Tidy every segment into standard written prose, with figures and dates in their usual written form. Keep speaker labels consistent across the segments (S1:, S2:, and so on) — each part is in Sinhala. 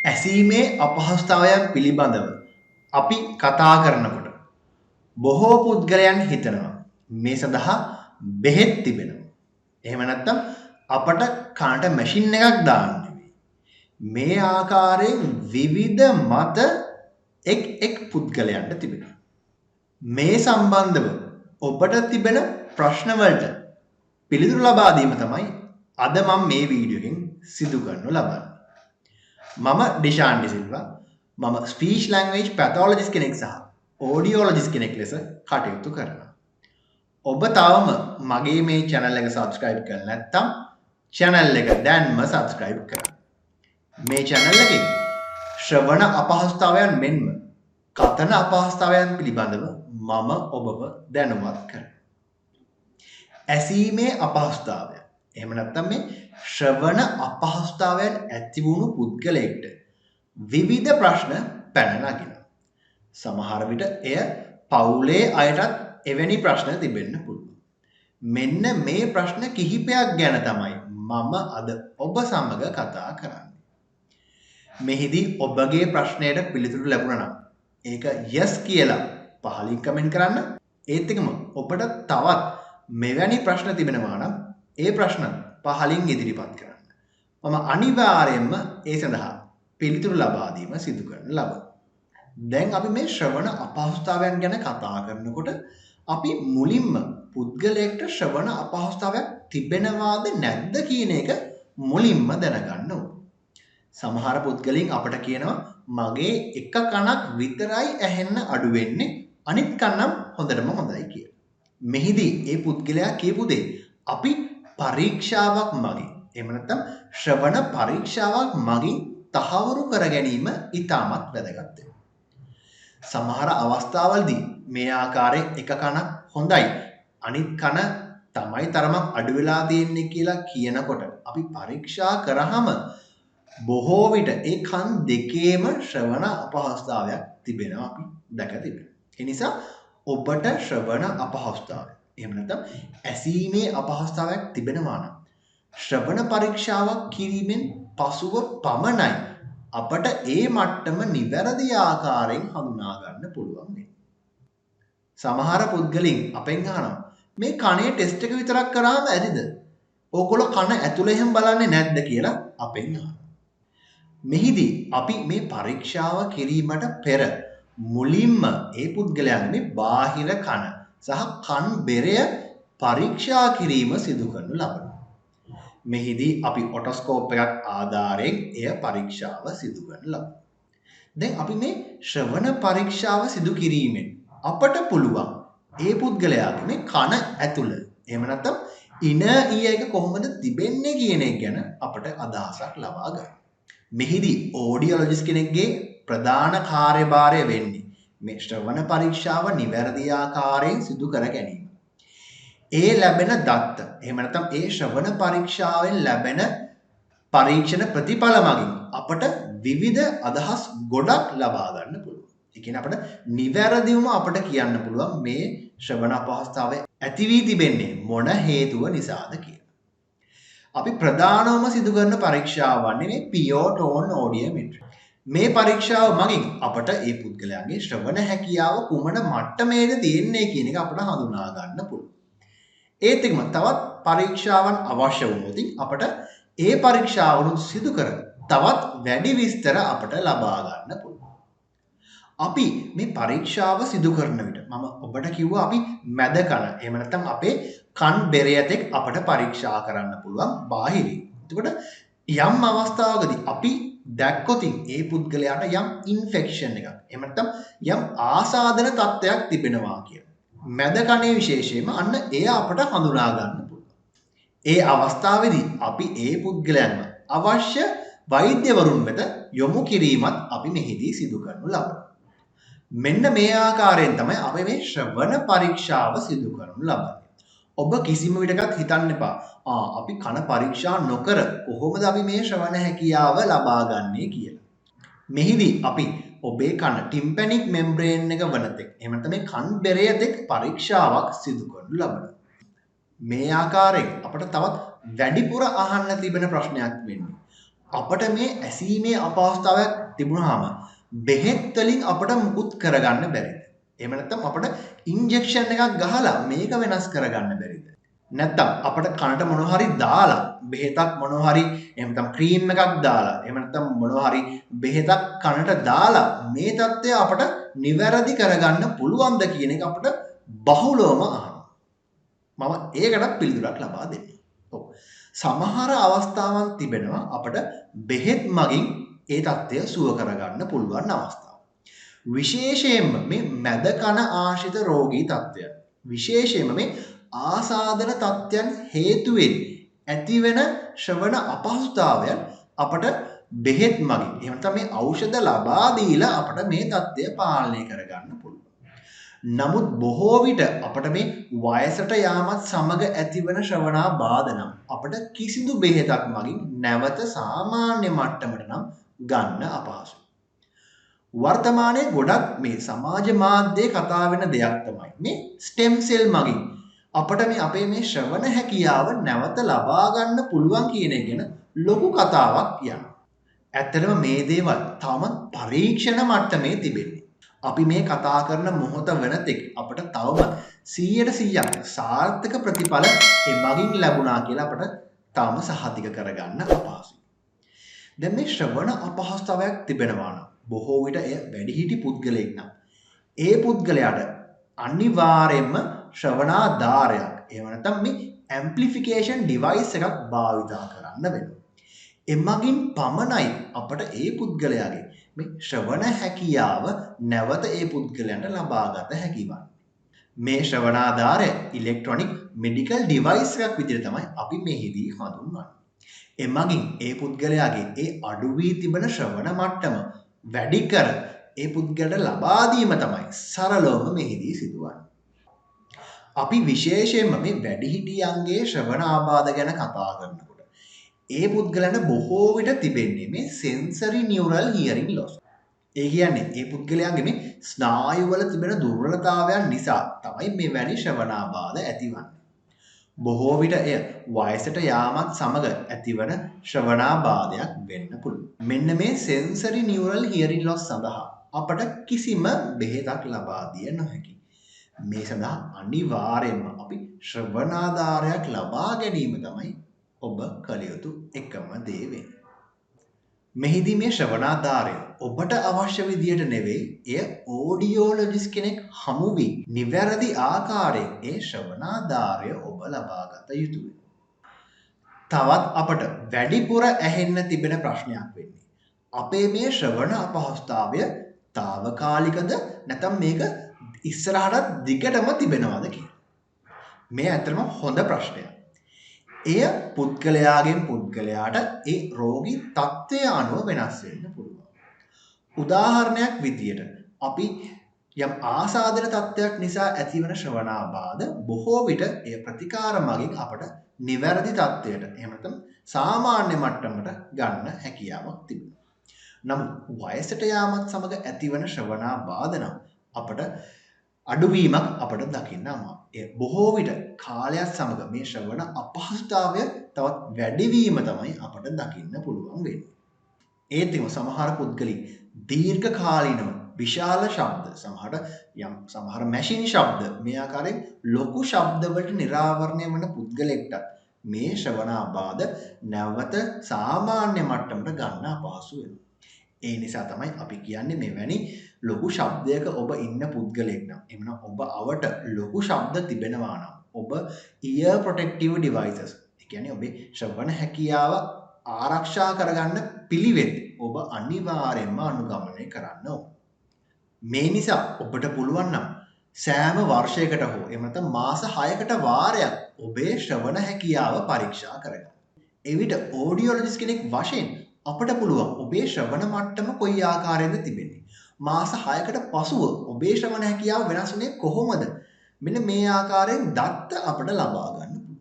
S1: ඇසීමේ අපහසුතාවයන් පිළිබඳව අපි කතා කරනකොට බොහෝ පුද්ගලයන් හිතනවා මේ සඳහා බෙහෙත් තිබෙනවා. එහෙම නැත්නම් අපට කනට මැෂින් එකක් දාන්න මේ ආකාරයෙන් විවිධ මත එක් පුද්ගලයන්ට තිබෙනවා. මේ සම්බන්ධව ඔබට තිබෙන ප්‍රශ්න වලට පිළිතුරු ලබා දීම තමයි අද මම මේ වීඩියෝකින් සිදු කරනු ලබන්නේ. මම ඩිෂාන් ඩිසිල්වා. මම ස්පීච් ලැන්ග්වේජ් පැතොලොජිස්ට් කෙනෙක් සහ ඔඩියොලොජිස්ට් කෙනෙක් ලෙස කටයුතු කරනවා. ඔබ තවම මගේ මේ channel එක subscribe කරලා නැත්නම් channel එක දැන්ම subscribe කරන්න. මේ channel එකේ ශ්‍රවණ අපහසුතාවයන් මෙන්ම කතන අපහසුතාවයන් පිළිබඳව මම ඔබව දැනුවත් කරනවා. ඇසීමේ අපහසුතාවය එහෙම නැත්නම් මේ ශ්‍රවණ අපහසුතාවයන් ඇති වුණු පුද්ගලයෙක්ට විවිධ ප්‍රශ්න පැන නගිනවා. සමහර විට එය පවුලේ අයටත් එවැනි ප්‍රශ්න තිබෙන්න පුළුවන්. මෙන්න මේ ප්‍රශ්න කිහිපයක් ගැන තමයි මම අද ඔබ සමග කතා කරන්නේ. මෙහිදී ඔබගේ ප්‍රශ්නයට පිළිතුරු ලැබුණා නම් ඒක yes කියලා පහලින් කමෙන්ට් කරන්න. ඒත් එක්කම ඔබට තවත් මෙවැනි ප්‍රශ්න තිබෙනවා නම් ඒ ප්‍රශ්න පහලින් ඉදිරිපත් කරන්න. මම අනිවාර්යයෙන්ම ඒ සඳහා පිළිතුරු ලබා දීම සිදු කරන ලබනවා. දැන් අපි මේ ශ්‍රවණ අපහසුතාවයන් ගැන කතා කරනකොට අපි මුලින්ම පුද්ගලයෙක්ට ශ්‍රවණ අපහසුතාවයක් තිබෙනවාද නැද්ද කියන එක මුලින්ම දැනගන්න ඕනේ. සමහර පුද්ගලයන් අපට කියනවා මගේ එක කනක් විතරයි ඇහෙන්න අඩු වෙන්නේ අනිත් කනම් හොඳටම හොඳයි කියලා. මෙහිදී ඒ පුද්ගලයා කියපු දේ අපි පරීක්ෂාවක් මගින් එහෙම නැත්නම් ශ්‍රවණ පරීක්ෂාවක් මගින් තහවුරු කර ගැනීම ඉතාමත් වැදගත් වෙනවා. සමහර අවස්ථාවලදී මේ ආකාරයෙන් එක කනක් හොඳයි අනිත් කන තමයි තරමක් අඩු වෙලා තියෙන්නේ කියලා කියනකොට අපි පරීක්ෂා කරාම බොහෝ විට ඒ කන් දෙකේම ශ්‍රවණ අපහසුතාවයක් තිබෙනවා අපි දැක තිබෙනවා. ඒ නිසා ඔබට ශ්‍රවණ අපහසුතාවය එහෙම නැත්නම් ඇසීමේ අපහසුතාවයක් තිබෙනවා නම් ශ්‍රවණ පරීක්ෂාවක් කිරීමෙන් පසුව පමණයි අපට ඒ මට්ටම නිවැරදි ආකාරයෙන් හඳුනා ගන්න පුළුවන් වෙන්නේ. සමහර පුද්ගලයන් අපෙන් අහනවා මේ කනේ ටෙස්ට් එක විතරක් කරාම ඇතිද? ඕගොල්ලෝ කන ඇතුළේ එහෙම බලන්නේ නැද්ද කියලා අපෙන් අහනවා. මෙහිදී අපි මේ පරීක්ෂාව කිරීමට පෙර මුලින්ම ඒ පුද්ගලයන්ගේ මේ බාහිර කන සහ කන් බෙරය පරීක්ෂා කිරීම සිදු කරනු ලබනවා. මෙහිදී අපි ඔටොස්කෝප් එකක් ආධාරයෙන් එය පරීක්ෂාව සිදු කරන ලබනවා. දැන් අපි මේ ශ්‍රවණ පරීක්ෂාව සිදු කිරීමෙන් අපට පුළුවන් ඒ පුද්ගලයාගේ මේ කන ඇතුළ එහෙම නැත්නම් ඉනර් ඉයර් එක කොහොමද තිබෙන්නේ කියන එක ගැන අපට අදහසක් ලබා ගන්න. මෙහිදී ඔඩියොලොජිස්ට් කෙනෙක්ගේ ප්‍රධාන කාර්යභාරය වෙන්නේ මේ ශ්‍රවණ පරීක්ෂාව නිවැරදි ආකාරයෙන් සිදු කර ගැනීම. ඒ ලැබෙන දත්ත එහෙම නැත්නම් ඒ ශ්‍රවණ පරීක්ෂාවෙන් ලැබෙන පරීක්ෂණ ප්‍රතිඵල මගින් අපට විවිධ අදහස් ගොඩක් ලබා ගන්න පුළුවන්. ඒ කියන්නේ අපට නිවැරදිවම අපට කියන්න පුළුවන් මේ ශ්‍රවණ අපහසුතාවය ඇති වී තිබෙන්නේ මොන හේතුව නිසාද කියලා. අපි ප්‍රධානවම සිදු කරන පරීක්ෂාව වන්නේ මේ පියෝ ටෝන් ඔඩියෝමෙට්‍රි. මේ පරීක්ෂාව මගින් අපට ඒ පුද්ගලයාගේ ශ්‍රවණ හැකියාව කුමන මට්ටමේද තියෙන්නේ කියන එක අපට හඳුනා ගන්න පුළුවන්. ඒත් එක්කම තවත් පරීක්ෂාවන් අවශ්‍ය වුණොත් අපට ඒ පරීක්ෂාවලුත් සිදු කර තවත් වැඩි විස්තර අපට ලබා ගන්න පුළුවන්. අපි මේ පරීක්ෂාව සිදු කරන විට මම ඔබට කිව්වා අපි මැද කන එහෙම නැත්නම් අපේ කන් බෙරයතෙක් අපට පරීක්ෂා කරන්න පුළුවන් බාහිරින්. එතකොට යම් අවස්ථාවකදී අපි දැක්කොතින් ඒ පුද්ගලයාට යම් ඉන්ෆෙක්ෂන් එකක් එහෙම නැත්නම් යම් ආසාදන තත්ත්වයක් තිබෙනවා කියලා. මැද කනේ විශේෂයෙන්ම අන්න එය අපට හඳුනා ගන්න පුළුවන්. ඒ අවස්ථාවේදී අපි ඒ පුද්ගලයන්ව අවශ්‍ය වෛද්‍යවරුන් වෙත යොමු කිරීමත් අපි මෙහිදී සිදු කරනු ලබනවා. මෙන්න මේ ආකාරයෙන් තමයි අපි මේ ශ්‍රවණ පරීක්ෂාව සිදු කරනු ලබන්නේ. ඔබ කිසිම විටකත් හිතන්න එපා අපි කන පරීක්ෂා නොකර කොහොමද අපි මේ ශ්‍රවණ හැකියාව ලබා ගන්නේ කියලා. මෙහිදී අපි ඔබේ කන ටිම්පැනික් මෙම්බ්‍රේන් එක වනතෙක් එහෙම නැත්නම් මේ කන් බෙරයතෙක් පරීක්ෂාවක් සිදු කරනු ලබනවා. මේ ආකාරයෙන් අපට තවත් වැඩිපුර අහන්න තිබෙන ප්‍රශ්නයක් වෙන්නේ අපට මේ ඇසීමේ අපහසුතාවයක් තිබුණාම බෙහෙත් වලින් අපට මුකුත් කරගන්න බැරිද? එහෙම නැත්නම් අපට ඉන්ජෙක්ෂන් එකක් ගහලා මේක වෙනස් කරගන්න බැරිද? නැත්නම් අපට කනට මොනවා හරි දාලා බෙහෙතක් මොනවා හරි එහෙම නැත්නම් ක්‍රීම් එකක් දාලා එහෙම නැත්නම් මොනවා හරි බෙහෙතක් කනට දාලා මේ தත්ත්වය අපට නිවැරදි කරගන්න පුළුවන්ද කියන එක අපට බහුලවම අහනවා. මම ඒකට පිළිතුරක් ලබා දෙන්නම්. ඔව්. සමහර අවස්ථාවන් තිබෙනවා අපට බෙහෙත් මගින් ඒ தත්ත්වය සුව කරගන්න පුළුවන් අවස්ථා. විශේෂයෙන්ම මේ මැද කන ආශ්‍රිත රෝගී තත්ත්වයන්. විශේෂයෙන්ම මේ ආසාදන තත්ත්වයන් හේතුවෙන් ඇතිවෙන ශ්‍රවණ අපහසුතාවයන් අපට බෙහෙත් මගින් එහෙම නැත්නම් මේ ඖෂධ ලබා දීලා අපට මේ தත්ත්වය පාලනය කරගන්න පුළුවන්. නමුත් බොහෝ විට අපට මේ වයසට යාමත් සමග ඇතිවන ශ්‍රවණාබාධ නම් අපට කිසිදු බෙහෙතක් මගින් නැවත සාමාන්‍ය මට්ටමට නම් ගන්න අපහසුයි. වර්තමානයේ ගොඩක් මේ සමාජ මාධ්‍යයේ කතා වෙන දෙයක් තමයි මේ ස්ටෙම් සෙල් මගින් අපට මේ අපේ මේ ශ්‍රවණ හැකියාව නැවත ලබා ගන්න පුළුවන් කියන එක ගැන ලොකු කතාවක් යනවා. ඇත්තටම මේ දේවල් තාමත් පරීක්ෂණ මට්ටමේ තිබෙන්නේ. අපි මේ කතා කරන මොහොත වෙනතෙක් අපට තවම 100% සාර්ථක ප්‍රතිඵල එමගින් ලැබුණා කියලා අපට තාම සහතික කරගන්න අපහසුයි. දැන් මේ ශ්‍රවණ අපහසුතාවයක් තිබෙනවා නම් බොහෝ විට එය වැඩිහිටි පුද්ගලයෙක් නම් ඒ පුද්ගලයාට අනිවාර්යයෙන්ම ශ්‍රවණාධාරයක් එහෙම නැත්නම් මේ ඇම්ප්ලිෆිකේෂන් ඩිවයිස් එකක් භාවිතා කරන්න වෙනවා. එමගින් පමණයි අපට ඒ පුද්ගලයාගේ මේ ශ්‍රවණ හැකියාව නැවත ඒ පුද්ගලයන්ට ලබාගත හැකි වන්නේ. මේ ශ්‍රවණාධාරය ඉලෙක්ට්‍රොනික මෙඩිකල් ඩිවයිස් එකක් විදිහට තමයි අපි මෙහිදී හඳුන්වන්නේ. එමගින් ඒ පුද්ගලයාගේ ඒ අඩු වී තිබෙන ශ්‍රවණ මට්ටම වැඩි කර ඒ පුද්ගලයාට ලබා දීම තමයි සරලවම මෙහිදී සිදුවන්නේ. අපි විශේෂයෙන්ම මේ වැඩිහිටියන්ගේ ශ්‍රවණ ආබාධ ගැන කතා කරනකොට ඒ පුද්ගලයන්ට බොහෝ විට තිබෙන්නේ මේ සෙන්සරි නියුරල් හියරින් ලොස්. ඒ කියන්නේ ඒ පුද්ගලයන්ගේ මේ ස්නායුවල තිබෙන දුර්වලතාවයන් නිසා තමයි මේ වැනි ශ්‍රවණ ආබාධ ඇතිවන්නේ. බොහෝ විට එය වයසට යාමත් සමග ඇතිවන ශ්‍රවණාබාධයක් වෙන්න පුළුවන්. මෙන්න මේ සෙන්සරි නියුරල් හියරින් ලොස් සඳහා අපට කිසිම බෙහෙතක් ලබා දිය නොහැකි. මේ සඳහා අනිවාර්යයෙන්ම අපි ශ්‍රවණාධාරයක් ලබා ගැනීම තමයි ඔබ කළ යුතු එකම දේ වෙන්නේ. මෙහිදී මේ ශ්‍රවණාධාරය ඔබට අවශ්‍ය විදියට නෙවෙයි, එය ඕඩියෝලොජිස්ට් කෙනෙක් හමු වී නිවැරදි ආකාරයෙන් ඒ ශ්‍රවණාධාරය ඔබ ලබාගත යුතුයි. තවත් අපට වැඩිපුර ඇහෙන්න තිබෙන ප්‍රශ්නයක් වෙන්නේ අපේ මේ ශ්‍රවණ අපහසුතාවය తాවකාලිකද නැත්නම් මේක ඉස්සරහට දිගටම තිබෙනවද කියලා. මේ ඇත්තටම හොඳ ප්‍රශ්නයක්. එය පුද්ගලයාගෙන් පුද්ගලයාට ඒ රෝගී තත්ත්වය අනුව වෙනස් වෙන්න පුළුවන්. උදාහරණයක් විදියට අපි යම් ආසාදන තත්ත්වයක් නිසා ඇතිවන ශ්‍රවණාබාධ බොහෝ විට එය ප්‍රතිකාර මගින් අපට නිවැරදි තත්ත්වයට එහෙම නැත්නම් සාමාන්‍ය මට්ටමට ගන්න හැකියාවක් තිබෙනවා. නමුත් වයසට යාමත් සමග ඇතිවන ශ්‍රවණාබාධ නම් අපට අඩුවීමක් අපට දකින්න අමාරුයි. බොහෝ විට කාලයක් සමග මේ ශ්‍රවණ අපහසුතාවය තවත් වැඩිවීම තමයි අපට දකින්න පුළුවන් වෙන්නේ. ඒත් සමහර පුද්ගලයන් දීර්ඝ කාලීනව විශාල ශබ්ද සමහර මැෂින් ශබ්ද මේ ආකාරයෙන් ලොකු ශබ්ද වලට නිරාවරණය වන පුද්ගලෙක්ට මේ ශ්‍රවණාබාධ නැවත සාමාන්‍ය මට්ටමට ගන්න අපහසු වෙනවා. ඒ නිසා තමයි අපි කියන්නේ මෙවැනි ලොකු ශබ්දයක ඔබ ඉන්න පුද්ගලයෙක් නම් එමනම් ඔබ අවට ලොකු ශබ්ද තිබෙනවා නම් ඔබ ear protective devices ඒ කියන්නේ ඔබේ ශ්‍රවණ හැකියාව ආරක්ෂා කරගන්න පිළිවෙත් ඔබ අනිවාර්යයෙන්ම අනුගමනය කරන්න ඕන. මේ නිසා ඔබට පුළුවන් නම් සෑම වර්ෂයකට හෝ එහෙම නැත්නම් මාස 6කට වාරයක් ඔබේ ශ්‍රවණ හැකියාව පරීක්ෂා කරගන්න. එවිට ඕඩියෝලොජිස්ට් කෙනෙක් වශයෙන් අපට පුළුවන් ඔබේ ශ්‍රවණ මට්ටම කොයි ආකාරයෙන්ද තිබෙන්නේ. මාස 6කට පසුව ඔබේ ශ්‍රවණ හැකියාව වෙනස් වුණේ කොහොමද? මෙන්න මේ ආකාරයෙන් දත්ත අපට ලබා ගන්න පුළුවන්.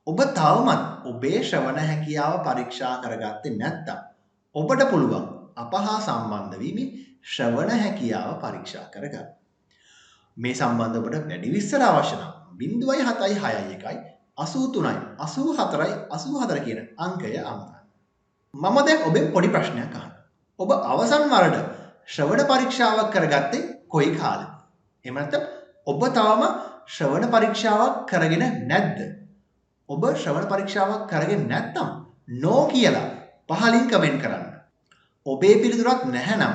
S1: ඔබ තවමත් ඔබේ ශ්‍රවණ හැකියාව පරීක්ෂා කරගත්තේ නැත්නම් ඔබට පුළුවන් අප හා සම්බන්ධ වී මේ ශ්‍රවණ හැකියාව පරීක්ෂා කරගන්න. මේ සම්බන්ධ ඔබට වැඩි විස්තර අවශ්‍ය නම් 0761 83 84 84 කියන අංකය අමතන්න. මම දැන් ඔබෙන් පොඩි ප්‍රශ්නයක් අහනවා. ඔබ අවසන් වරට ශ්‍රවණ පරීක්ෂාවක් කරගත්තේ කොයි කාලෙද? එහෙම නැත්නම් ඔබ තවම ශ්‍රවණ පරීක්ෂාවක් කරගෙන නැද්ද? ඔබ ශ්‍රවණ පරීක්ෂාවක් කරගෙන නැත්නම් නෝ කියලා පහලින් කමෙන්ට් කරන්න. ඔබේ පිළිතුරක් නැහැ නම්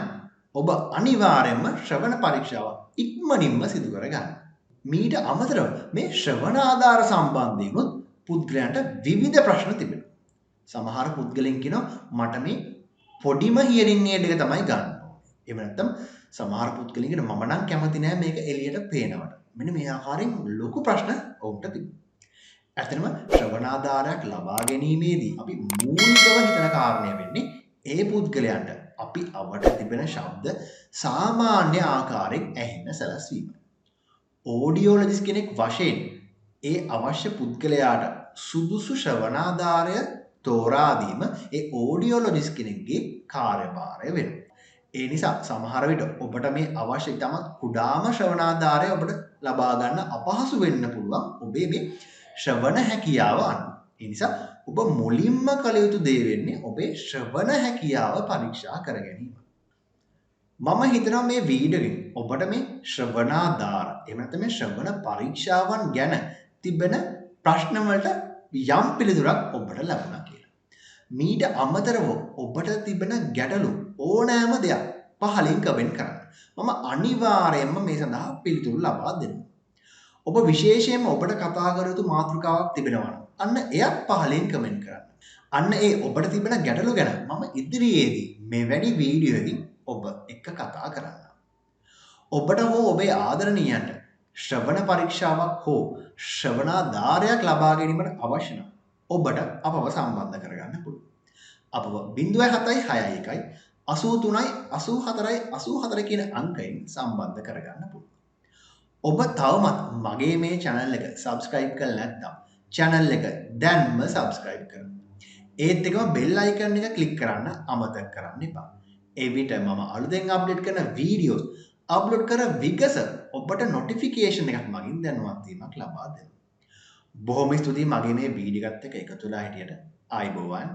S1: ඔබ අනිවාර්යයෙන්ම ශ්‍රවණ පරීක්ෂාව ඉක්මනින්ම සිදු කරගන්න. මීට අමතරව මේ ශ්‍රවණ ආධාර සම්බන්ධයෙන්ුත් පුද්ගලයන්ට විවිධ ප්‍රශ්න තිබෙනවා. සමහර පුද්ගලයන් කියනවා මට මේ පොඩිම හියරින් ඒඩ් එක තමයි ගන්න ඕනේ. එහෙම නැත්නම් සමහර පුද්ගලයන් කියනවා මම නම් කැමති නෑ මේක එළියට පේනවට. මෙන්න මේ ආකාරයෙන් ලොකු ප්‍රශ්න ඔවුන්ට තිබෙනවා. ඇත්තටම ශ්‍රවණාධාරයක් ලබා ගැනීමේදී අපි මූලිකව හිතන කාරණය වෙන්නේ ඒ පුද්ගලයන්ට අපි අවට තිබෙන ශබ්ද සාමාන්‍ය ආකාරයෙන් ඇහෙන්න සැලැස්වීම. ඕඩියෝලොජිස්ට් කෙනෙක් වශයෙන් ඒ අවශ්‍ය පුද්ගලයාට සුදුසු ශ්‍රවණාධාරය තෝරා දීම ඒ ඕඩියෝලොජිස්ට් කෙනෙක්ගේ කාර්යභාරය වෙනවා. ඒ නිසා සමහර විට ඔබට මේ අවශ්‍ය ඉතාමත් කුඩාම ශ්‍රවණාධාරය ඔබට ලබා ගන්න අපහසු වෙන්න පුළුවන් ඔබේ මේ ශ්‍රවණ හැකියාව අනුව. ඒ නිසා ඔබ මුලින්ම කළ යුතු දේ වෙන්නේ ඔබේ ශ්‍රවණ හැකියාව පරීක්ෂා කර ගැනීම. මම හිතනවා මේ වීඩියෝෙන් ඔබට මේ ශ්‍රවණාධාර එහෙම නැත්නම් මේ ශ්‍රවණ පරීක්ෂාවන් ගැන තිබෙන ප්‍රශ්න වලට යම් පිළිතුරක් ඔබට ලැබුණා කියලා. මීට අමතරව ඔබට තිබෙන ගැටලු ඕනෑම දෙයක් පහලින් කමෙන්ට් කරන්න. මම අනිවාර්යයෙන්ම මේ සඳහා පිළිතුරු ලබා දෙනවා. ඔබ විශේෂයෙන්ම ඔබට කතා කර යුතු මාතෘකාවක් තිබෙනවා නම් අන්න එයත් පහලින් කමෙන්ට් කරන්න. අන්න ඒ ඔබට තිබෙන ගැටලු ගැන මම ඉදිරියේදී මෙවැනි වීඩියෝකින් ඔබ එක්ක කතා කරන්න. ඔබට හෝ ඔබේ ආදරණීයන්ට ශ්‍රවණ පරීක්ෂාවක් හෝ ශ්‍රවණාධාරයක් ලබා ගැනීමට අවශ්‍ය නම් ඔබට අපව සම්බන්ධ කරගන්න පුළුවන්. අපව 0761 83යි 84යි 84 කියන අංකයෙන් සම්බන්ධ කරගන්න පුළුවන්. ඔබ තවමත් මගේ මේ channel එක subscribe කරලා නැත්නම් channel එක දැන්ම subscribe කරන්න. ඒත් එකම bell icon එක click කරන්න අමතක කරන්න එපා. ඒ විට මම අලුතෙන් අප්ඩේට් කරන වීඩියෝස් අප්ලෝඩ් කර විගස ඔබට නොටිෆිකේෂන් එකක් මගින් දැනුවත් වීමක් ලබා දෙනවා. බොහොම ස්තුතියි මගේ මේ වීඩියෝ එකත් එක්ක එකතු වෙලා හිටියට. ආයුබෝවන්.